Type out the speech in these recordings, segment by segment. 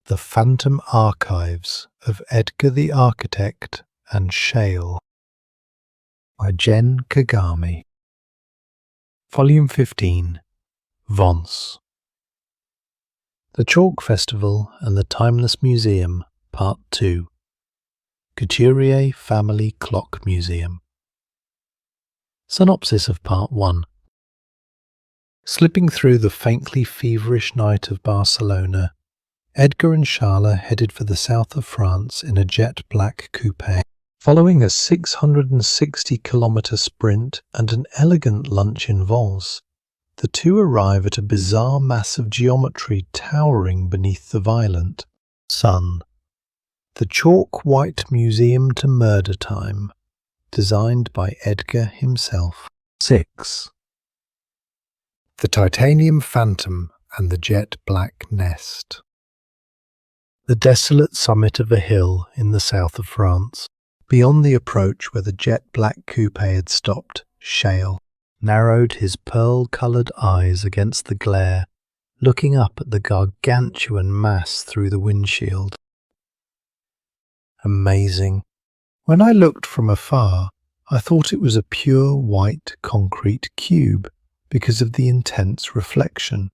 The Phantom Archives of Edgar the Architect and Schale by Jen Kagami. Volume 15, Vence. The Chalk Festival and the Timeless Museum, Part 2. Couturier Family Clock Museum. Synopsis of Part 1. Slipping through the faintly feverish night of Barcelona, Edgar and Schale headed for the south of France in a jet-black coupe. Following a 660-kilometre sprint and an elegant lunch in Vence, the two arrive at a bizarre mass of geometry towering beneath the violent sun. The chalk-white museum to murder time, designed by Edgar himself. 6. The Titanium Phantom and the Jet-Black Nest. The desolate summit of a hill in the south of France, beyond the approach where the jet-black coupe had stopped, Schale narrowed his pearl-coloured eyes against the glare, looking up at the gargantuan mass through the windshield. Amazing. When I looked from afar, I thought it was a pure white concrete cube because of the intense reflection.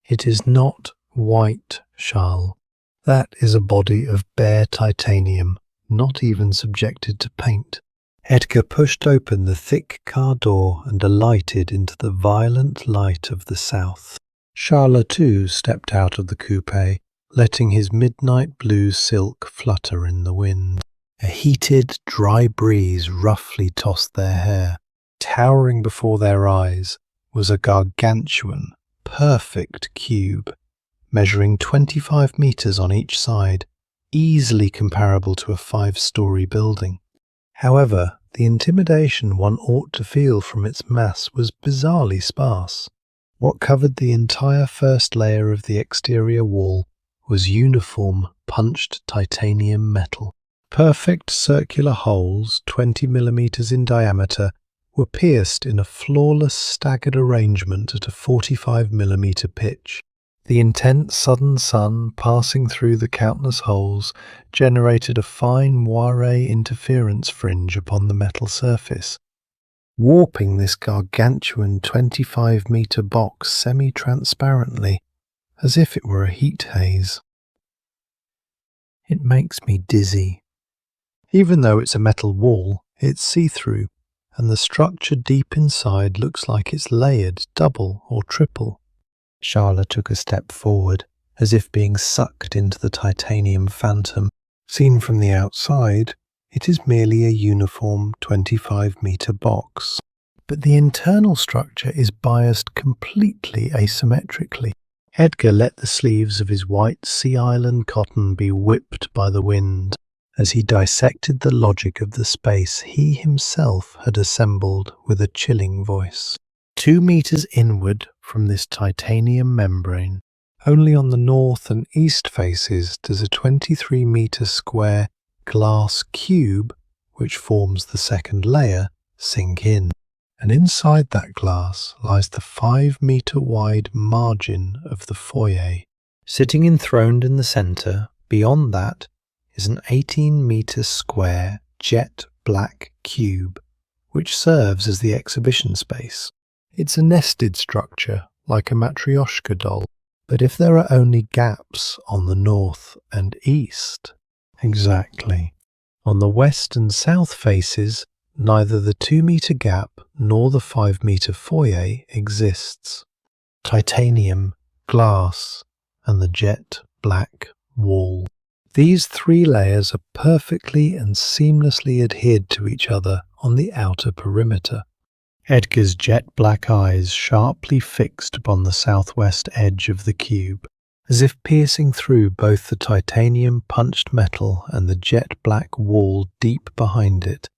It is not white, Schale. That is a body of bare titanium, not even subjected to paint. Edgar pushed open the thick car door and alighted into the violent light of the south. Schale too stepped out of the coupe, letting his midnight blue silk flutter in the wind. A heated, dry breeze roughly tossed their hair. Towering before their eyes was a gargantuan, perfect cube, measuring 25 meters on each side, easily comparable to a 5-story building. However, the intimidation one ought to feel from its mass was bizarrely sparse. What covered the entire first layer of the exterior wall was uniform, punched titanium metal. Perfect circular holes, 20 millimeters in diameter, were pierced in a flawless staggered arrangement at a 45mm pitch. The intense southern sun passing through the countless holes generated a fine moire interference fringe upon the metal surface, warping this gargantuan 25-meter box semi-transparently, as if it were a heat haze. It makes me dizzy. Even though it's a metal wall, it's see-through, and the structure deep inside looks like it's layered double or triple. Schale took a step forward, as if being sucked into the titanium phantom. Seen from the outside, it is merely a uniform 25-meter box. But the internal structure is biased completely asymmetrically. Edgar let the sleeves of his white Sea Island cotton be whipped by the wind, as he dissected the logic of the space he himself had assembled with a chilling voice. 2 meters inward from this titanium membrane, only on the north and east faces does a 23-meter square glass cube, which forms the second layer, sink in. And inside that glass lies the 5-meter wide margin of the foyer. Sitting enthroned in the center, beyond that, is an 18-meter square jet black cube, which serves as the exhibition space. It's a nested structure, like a matryoshka doll, but if there are only gaps on the north and east. Exactly. On the west and south faces, neither the 2-meter gap nor the 5-meter foyer exists. Titanium, glass, and the jet black wall. These 3 layers are perfectly and seamlessly adhered to each other on the outer perimeter. Edgar's jet-black eyes sharply fixed upon the southwest edge of the cube, as if piercing through both the titanium punched metal and the jet-black wall deep behind it.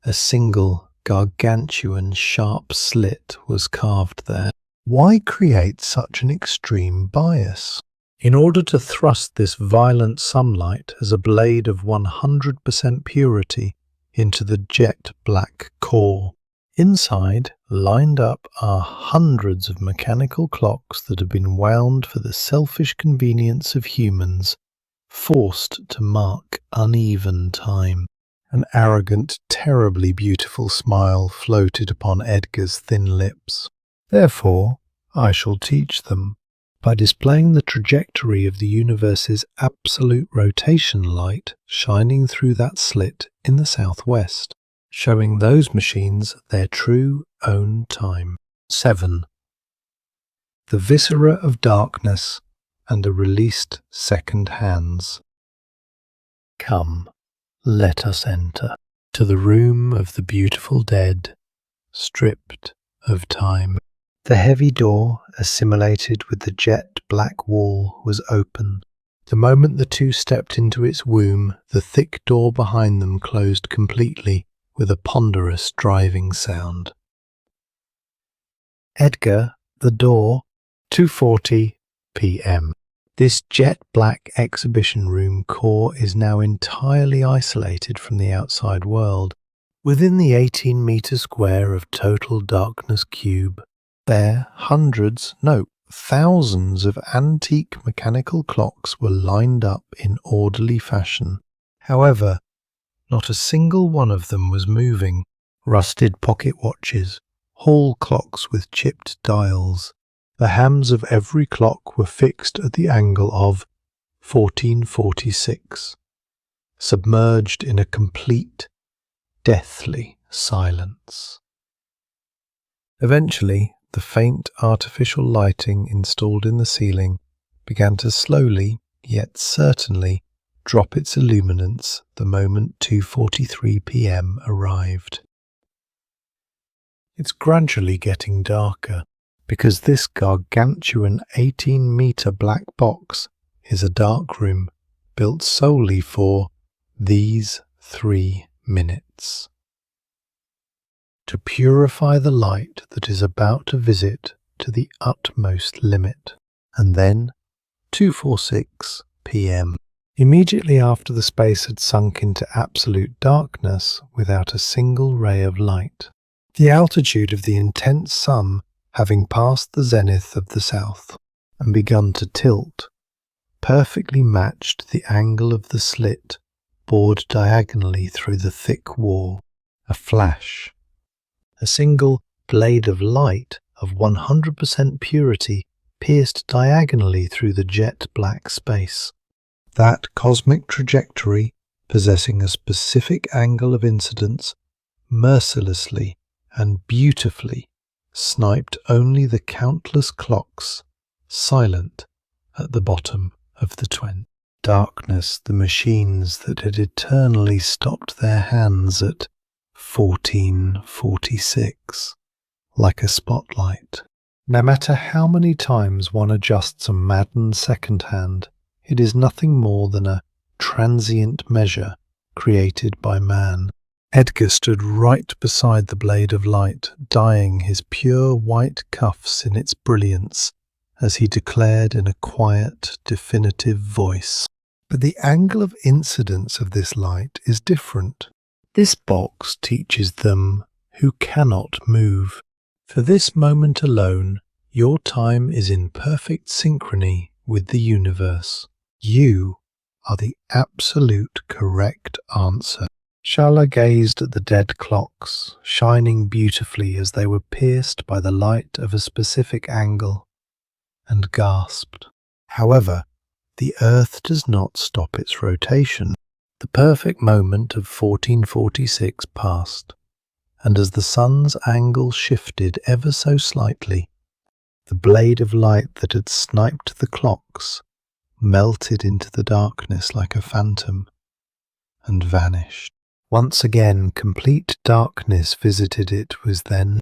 A single, gargantuan, sharp slit was carved there. Why create such an extreme bias? In order to thrust this violent sunlight as a blade of 100% purity into the jet-black core. Inside, lined up, are hundreds of mechanical clocks that have been wound for the selfish convenience of humans, forced to mark uneven time. An arrogant, terribly beautiful smile floated upon Edgar's thin lips. Therefore, I shall teach them. By displaying the trajectory of the universe's absolute rotation light shining through that slit in the southwest, showing those machines their true own time. 7. The viscera of darkness and the released second hands. Come, let us enter to the room of the beautiful dead, stripped of time. The heavy door, assimilated with the jet black wall, was open. The moment the two stepped into its womb, the thick door behind them closed completely with a ponderous driving sound. Edgar, the door, 2:40 p.m. This jet-black exhibition room core is now entirely isolated from the outside world. Within the 18-meter square of total darkness cube, there hundreds, no, thousands of antique mechanical clocks were lined up in orderly fashion. However, not a single one of them was moving. Rusted pocket watches, hall clocks with chipped dials. The hams of every clock were fixed at the angle of 1446, submerged in a complete, deathly silence. Eventually, the faint artificial lighting installed in the ceiling began to slowly, yet certainly, drop its illuminance the moment 2:43 p.m. arrived. It's gradually getting darker, because this gargantuan 18-meter black box is a dark room built solely for these 3 minutes. To purify the light that is about to visit to the utmost limit. And then 2:46 p.m. Immediately after the space had sunk into absolute darkness without a single ray of light, the altitude of the intense sun having passed the zenith of the south and begun to tilt, perfectly matched the angle of the slit bored diagonally through the thick wall. A flash. A single blade of light of 100% purity pierced diagonally through the jet-black space. That cosmic trajectory, possessing a specific angle of incidence, mercilessly and beautifully sniped only the countless clocks, silent at the bottom of the 20. Darkness, the machines that had eternally stopped their hands at 1446, like a spotlight. No matter how many times one adjusts a maddened second hand, it is nothing more than a transient measure created by man. Edgar stood right beside the blade of light, dyeing his pure white cuffs in its brilliance, as he declared in a quiet, definitive voice. But the angle of incidence of this light is different. This box teaches them who cannot move. For this moment alone, your time is in perfect synchrony with the universe. You are the absolute correct answer. Schale gazed at the dead clocks, shining beautifully as they were pierced by the light of a specific angle, and gasped. However, the Earth does not stop its rotation. The perfect moment of 1446 passed, and as the sun's angle shifted ever so slightly, the blade of light that had sniped the clocks melted into the darkness like a phantom and vanished. Once again, complete darkness visited it. Was then.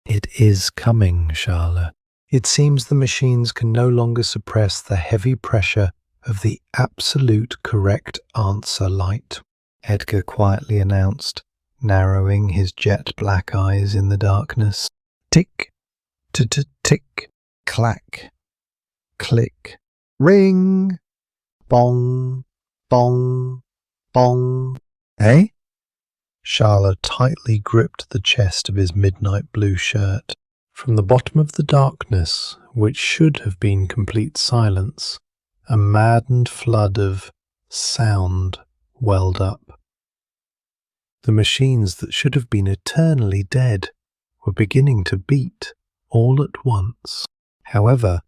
It is coming, Schale. It seems the machines can no longer suppress the heavy pressure of the absolute correct answer light, Edgar quietly announced, narrowing his jet-black eyes in the darkness. Tick, tick, clack, click, ring, bong, bong, bong. Eh? Schale tightly gripped the chest of his midnight blue shirt. From the bottom of the darkness, which should have been complete silence, a maddened flood of sound welled up. The machines that should have been eternally dead were beginning to beat all at once. However,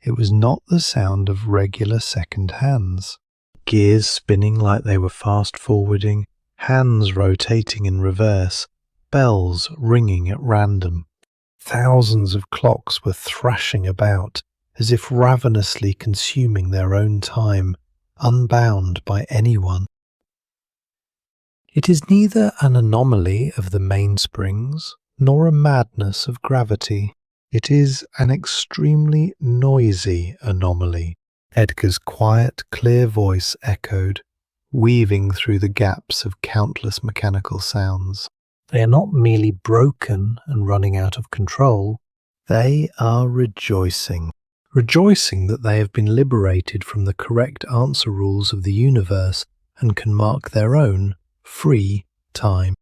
it was not the sound of regular second hands. Gears spinning like they were fast-forwarding, hands rotating in reverse, bells ringing at random. Thousands of clocks were thrashing about, as if ravenously consuming their own time, unbound by anyone. It is neither an anomaly of the mainsprings, nor a madness of gravity. It is an extremely noisy anomaly. Edgar's quiet, clear voice echoed, weaving through the gaps of countless mechanical sounds. They are not merely broken and running out of control. They are rejoicing. Rejoicing that they have been liberated from the correct answer rules of the universe and can mark their own free time.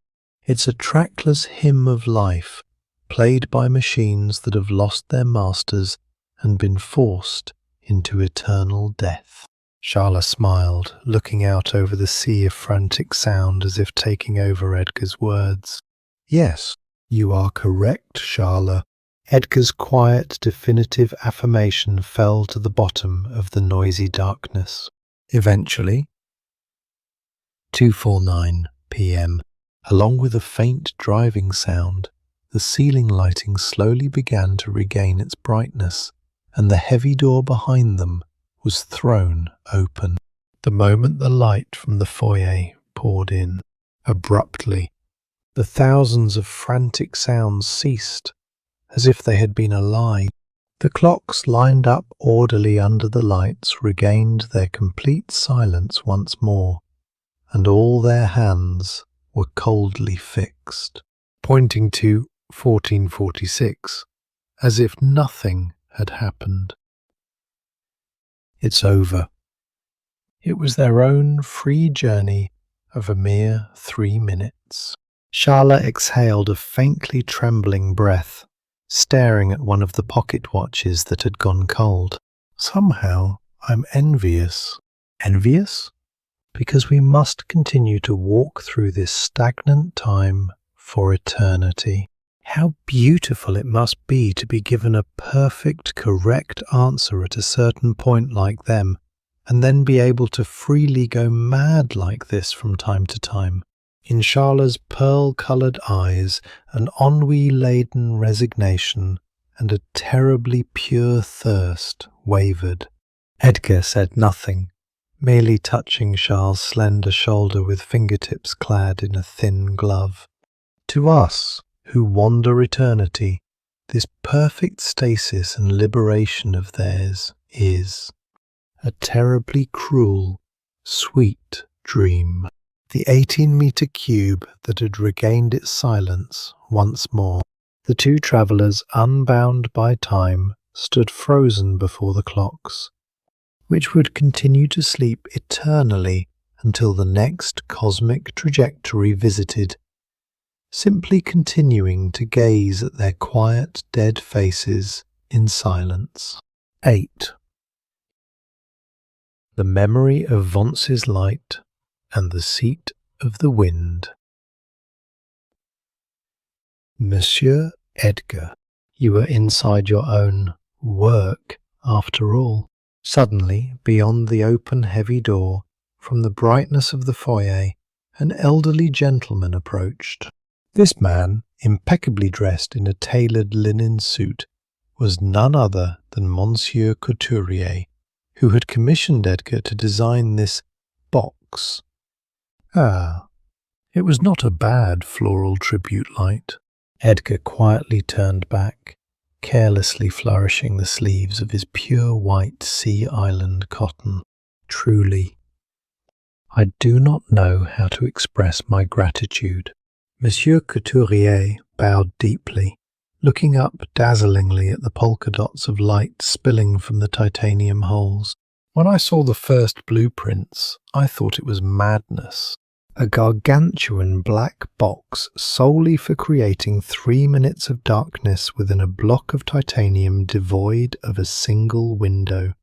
It's a trackless hymn of life, played by machines that have lost their masters and been forced into eternal death. Schale smiled, looking out over the sea of frantic sound as if taking over Edgar's words. Yes, you are correct, Schale. Edgar's quiet, definitive affirmation fell to the bottom of the noisy darkness. Eventually, 2:49 p.m., along with a faint driving sound, the ceiling lighting slowly began to regain its brightness, and the heavy door behind them was thrown open. The moment the light from the foyer poured in, abruptly, the thousands of frantic sounds ceased, as if they had been a lie. The clocks lined up orderly under the lights regained their complete silence once more, and all their hands were coldly fixed, pointing to 1446, as if nothing had happened. It's over. It was their own free journey of a mere 3 minutes. Schale exhaled a faintly trembling breath, staring at one of the pocket watches that had gone cold. Somehow I'm envious. Envious? Because we must continue to walk through this stagnant time for eternity. How beautiful it must be to be given a perfect, correct answer at a certain point like them, and then be able to freely go mad like this from time to time. In Schale's pearl-coloured eyes, an ennui-laden resignation and a terribly pure thirst wavered. Edgar said nothing, merely touching Schale's slender shoulder with fingertips clad in a thin glove. To us, who wander eternity, this perfect stasis and liberation of theirs is a terribly cruel, sweet dream. The 18-metre cube that had regained its silence once more. The two travellers, unbound by time, stood frozen before the clocks, which would continue to sleep eternally until the next cosmic trajectory visited, simply continuing to gaze at their quiet, dead faces in silence. 8. The memory of Vence's light and the seat of the wind. Monsieur Edgar, you were inside your own work after all. Suddenly, beyond the open heavy door, from the brightness of the foyer, an elderly gentleman approached. This man, impeccably dressed in a tailored linen suit, was none other than Monsieur Couturier, who had commissioned Edgar to design this box. Ah, it was not a bad floral tribute light. Edgar quietly turned back, carelessly flourishing the sleeves of his pure white sea island cotton. Truly, I do not know how to express my gratitude. Monsieur Couturier bowed deeply, looking up dazzlingly at the polka dots of light spilling from the titanium holes. When I saw the first blueprints, I thought it was madness. a gargantuan black box solely for creating 3 minutes of darkness within a block of titanium devoid of a single window.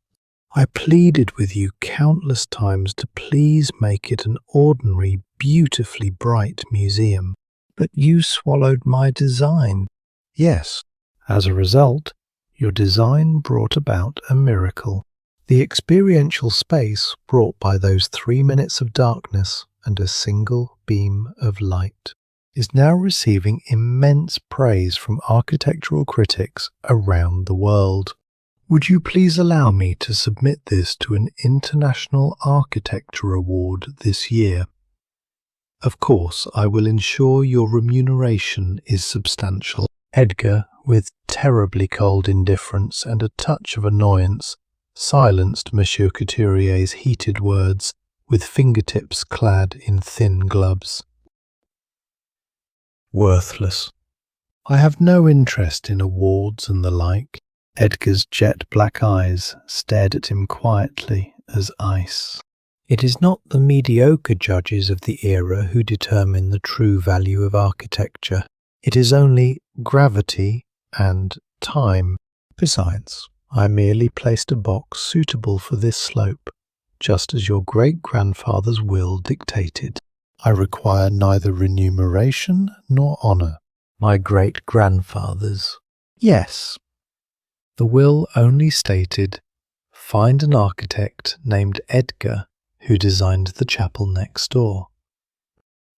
I pleaded with you countless times to please make it an ordinary, beautifully bright museum, but you swallowed my design. Yes, as a result, your design brought about a miracle. The experiential space brought by those 3 minutes of darkness and a single beam of light is now receiving immense praise from architectural critics around the world. Would you please allow me to submit this to an International Architecture Award this year? Of course, I will ensure your remuneration is substantial. Edgar, with terribly cold indifference and a touch of annoyance, silenced Monsieur Couturier's heated words with fingertips clad in thin gloves. Worthless. I have no interest in awards and the like. Edgar's jet black eyes stared at him quietly as ice. It is not the mediocre judges of the era who determine the true value of architecture. It is only gravity and time. Besides, I merely placed a box suitable for this slope, just as your great-grandfather's will dictated. I require neither remuneration nor honour. My great-grandfather's. Yes. The will only stated, find an architect named Edgar who designed the chapel next door.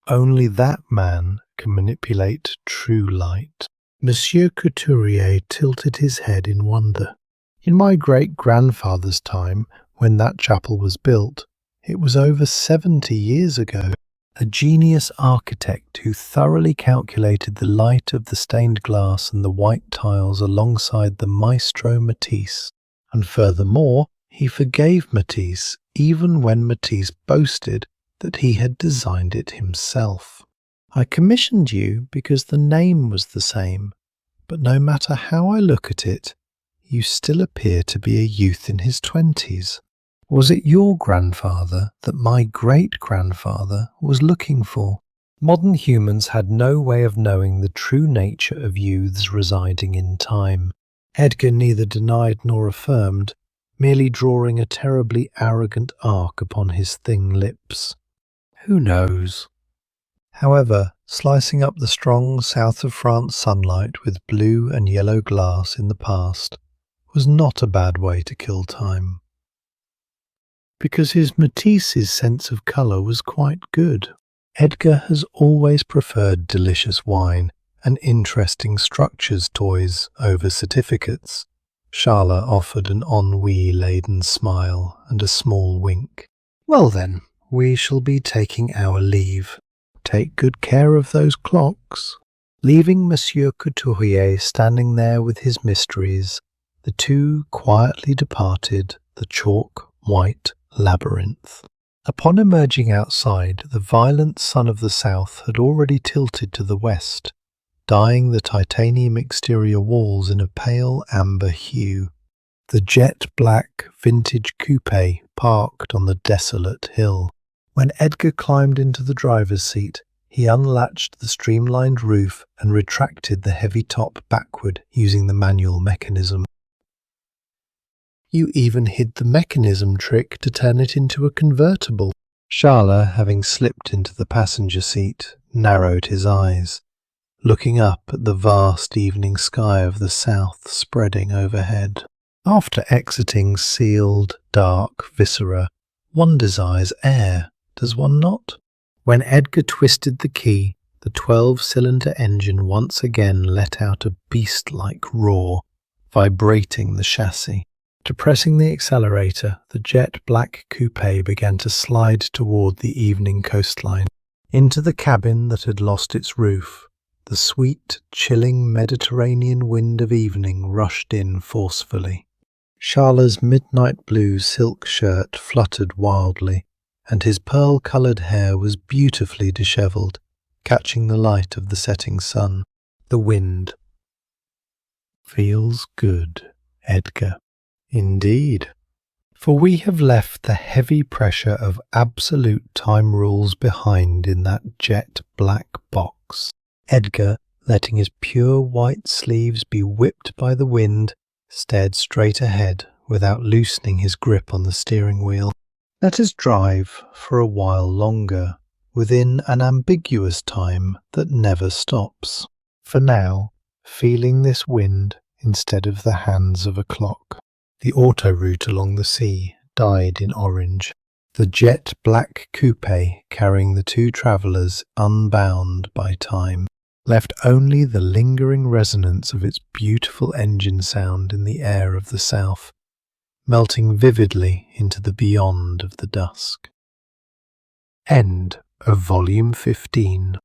Only that man can manipulate true light. Monsieur Couturier tilted his head in wonder. In my great-grandfather's time, when that chapel was built, it was over 70 years ago. A genius architect who thoroughly calculated the light of the stained glass and the white tiles alongside the maestro Matisse. And furthermore, he forgave Matisse even when Matisse boasted that he had designed it himself. I commissioned you because the name was the same, but no matter how I look at it, you still appear to be a youth in his 20s. Was it your grandfather that my great-grandfather was looking for? Modern humans had no way of knowing the true nature of youths residing in time. Edgar neither denied nor affirmed, merely drawing a terribly arrogant arc upon his thin lips. Who knows? However, slicing up the strong south of France sunlight with blue and yellow glass in the past was not a bad way to kill time. Because his Matisse's sense of colour was quite good. Edgar has always preferred delicious wine and interesting structures toys over certificates. Schale offered an ennui-laden smile and a small wink. Well then, we shall be taking our leave. Take good care of those clocks. Leaving Monsieur Couturier standing there with his mysteries, the two quietly departed the chalk-white labyrinth. Upon emerging outside, the violent sun of the south had already tilted to the west, dyeing the titanium exterior walls in a pale amber hue. The jet-black vintage coupe parked on the desolate hill. When Edgar climbed into the driver's seat, he unlatched the streamlined roof and retracted the heavy top backward using the manual mechanism. You even hid the mechanism trick to turn it into a convertible. Schale, having slipped into the passenger seat, narrowed his eyes, looking up at the vast evening sky of the south spreading overhead. After exiting sealed, dark viscera, one desires air, does one not? When Edgar twisted the key, the 12-cylinder engine once again let out a beast-like roar, vibrating the chassis. Depressing the accelerator, the jet-black coupe began to slide toward the evening coastline. Into the cabin that had lost its roof, the sweet, chilling Mediterranean wind of evening rushed in forcefully. Schale's midnight blue silk shirt fluttered wildly, and his pearl-coloured hair was beautifully dishevelled, catching the light of the setting sun. The wind. Feels good, Edgar. Indeed. For we have left the heavy pressure of absolute time rules behind in that jet black box. Edgar, letting his pure white sleeves be whipped by the wind, stared straight ahead without loosening his grip on the steering wheel. Let us drive for a while longer, within an ambiguous time that never stops. For now, feeling this wind instead of the hands of a clock. The autoroute along the sea dyed in orange. The jet black coupe carrying the two travellers unbound by time, left only the lingering resonance of its beautiful engine sound in the air of the south, melting vividly into the beyond of the dusk. End of Volume 15.